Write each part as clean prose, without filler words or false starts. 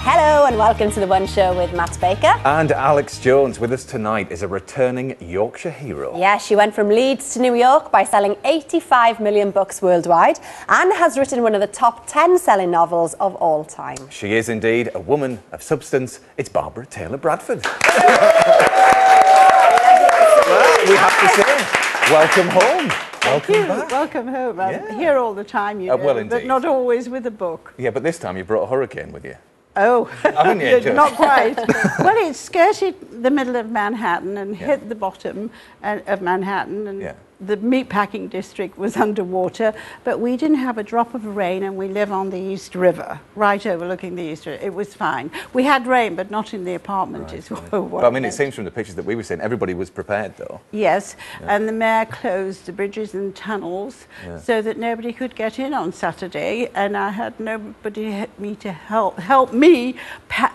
Hello and welcome to The One Show with Matt Baker. And Alex Jones. With us tonight is a returning Yorkshire hero. Yeah, she went from Leeds to New York by selling 85 million books worldwide and has written one of the top 10 selling novels of all time. She is indeed a woman of substance. It's Barbara Taylor Bradford. Well, we have to say, welcome home. Welcome back. Welcome home. I'm here all the time, you know, well, indeed. but not always with a book. Yeah, but this time you brought a hurricane with you. Oh, Haven't you? not quite. Well, it skirted the middle of Manhattan and hit the bottom of Manhattan, and the meatpacking district was underwater, but we didn't have a drop of rain, and we live on the East River, right overlooking the East River. It was fine. We had rain, but not in the apartment. But I mean, it seems from the pictures that we were seeing, everybody was prepared, though. Yes, and the mayor closed the bridges and tunnels so that nobody could get in on Saturday, and I had nobody to help me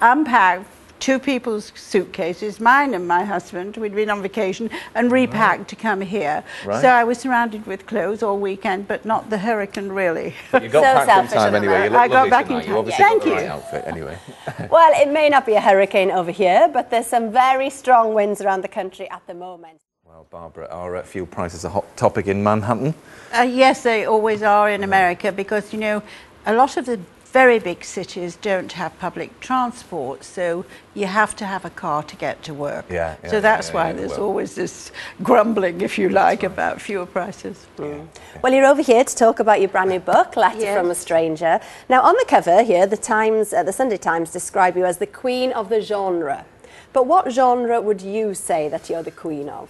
unpack two people's suitcases, mine and my husband. We'd been on vacation and repacked to come here. So I was surrounded with clothes all weekend, but not the hurricane, really. But you got back in time anyway. You look I got back tonight. in time. You Thank got you. the right outfit anyway. Well, it may not be a hurricane over here, but there's some very strong winds around the country at the moment. Well, Barbara, are fuel prices a hot topic in Manhattan? Yes, they always are in America, because, you know, a lot of the very big cities don't have public transport, so you have to have a car to get to work. So that's why there's always this grumbling, if you like, about fuel prices. Well, you're over here to talk about your brand new book, Letter from a Stranger. Now, on the cover here, the Sunday Times describe you as the queen of the genre. But what genre would you say that you're the queen of?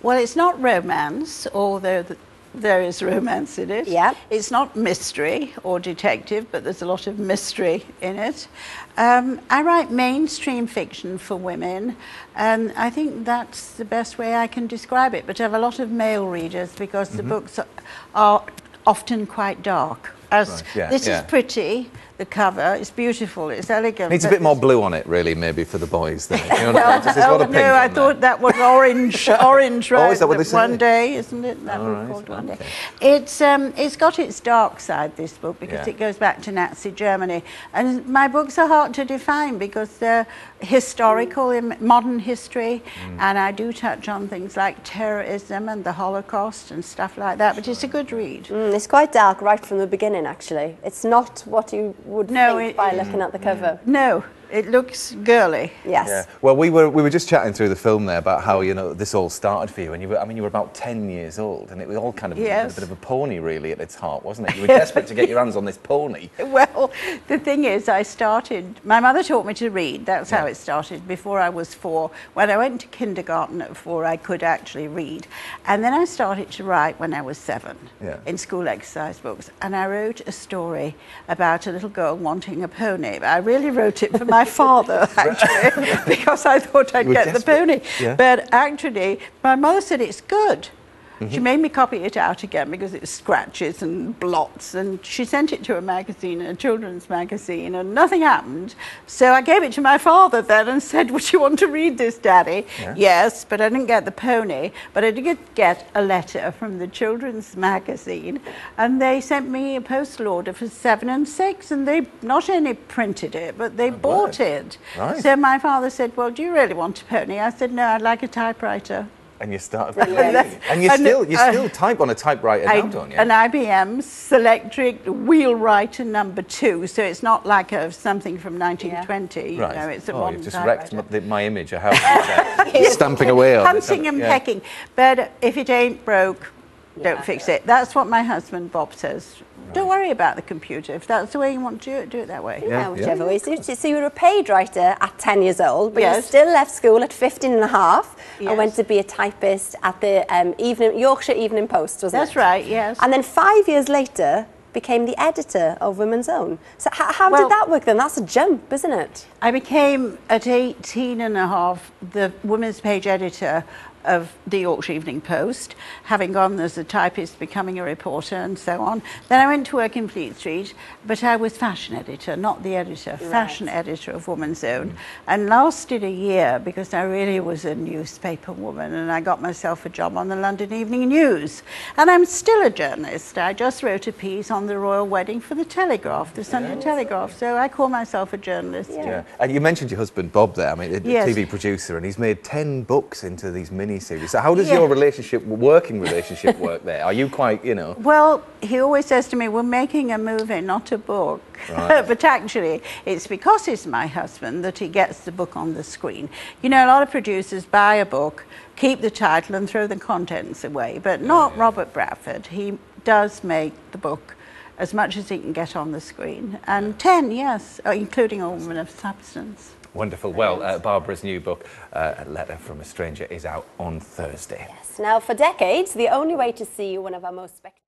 Well, it's not romance, although there is romance in it. It's not mystery or detective, but there's a lot of mystery in it. I write mainstream fiction for women, and I think that's the best way I can describe it. But I have a lot of male readers, because the books are often quite dark. This is pretty, the cover, it's beautiful, it's elegant. Needs a bit more blue on it, really, maybe, for the boys. There. You know, no, I thought that was orange, orange right? Is that what they say? One Day, isn't it? That was called One Day. It's got its dark side, this book, because it goes back to Nazi Germany. And my books are hard to define, because they're historical in modern history, and I do touch on things like terrorism and the Holocaust and stuff like that, but it's a good read. It's quite dark right from the beginning, actually. It's not what you would think by looking at the cover. No, it looks girly. Yes. Well, we were just chatting through the film there about how, you know, this all started for you, and you were about 10 years old, and it was all kind of a bit of a pony, really, at its heart, wasn't it? You were desperate to get your hands on this pony. Well, the thing is, my mother taught me to read. That's how it started, before I was 4. When I went to kindergarten at 4, I could actually read. And then I started to write when I was 7 in school exercise books. And I wrote a story about a little girl wanting a pony. I really wrote it for my father, actually, because I thought I'd get the pony. But actually, my mother said it's good. She made me copy it out again, because it scratches and blots, and she sent it to a magazine, a children's magazine, and nothing happened. So I gave it to my father then and said, would you want to read this, Daddy? Yes, but I didn't get the pony, but I did get a letter from the children's magazine, and they sent me a postal order for 7 and 6, and they not only printed it, but they bought it. So my father said, well, do you really want a pony? I said, no, I'd like a typewriter. And you started and you still type on a typewriter now, don't you? An IBM Selectric Wheelwriter #2, so it's not like something from 1920. You know, it's a modern you've just typewriter. wrecked my image. I have stamping away on it. Hunting and pecking. But if it ain't broke, don't fix it. That's what my husband Bob says. Don't worry about the computer. If that's the way you want to do it that way. Yeah, whichever way suits you. So you were a paid writer at 10 years old, but you still left school at 15 and a half and went to be a typist at the Yorkshire Evening Post, wasn't it? That's right, yes. And then 5 years later, became the editor of Women's Own. So how did that work then? That's a jump, isn't it? I became, at 18 and a half, the women's page editor of the Yorkshire Evening Post, having gone as a typist, becoming a reporter and so on. Then I went to work in Fleet Street, but I was fashion editor, not the editor, fashion editor of Woman's Own, and lasted a year because I really was a newspaper woman, and I got myself a job on the London Evening News. And I'm still a journalist. I just wrote a piece on the royal wedding for the Telegraph, the Sunday Telegraph, so I call myself a journalist. Yeah. And you mentioned your husband Bob there, I mean, a TV producer, and he's made 10 books into these mini-series. So how does your working relationship work there? Are you quite, you know? Well, he always says to me, we're making a movie, not a book. Right. But actually, it's because he's my husband that he gets the book on the screen. You know, a lot of producers buy a book, keep the title and throw the contents away, but not Robert Bradford. He does make the book as much as he can get on the screen. And 10, yes, including A Woman of Substance. Wonderful. Well, Barbara's new book, A Letter from a Stranger, is out on Thursday. Yes. Now, for decades, the only way to see one of our most spectacular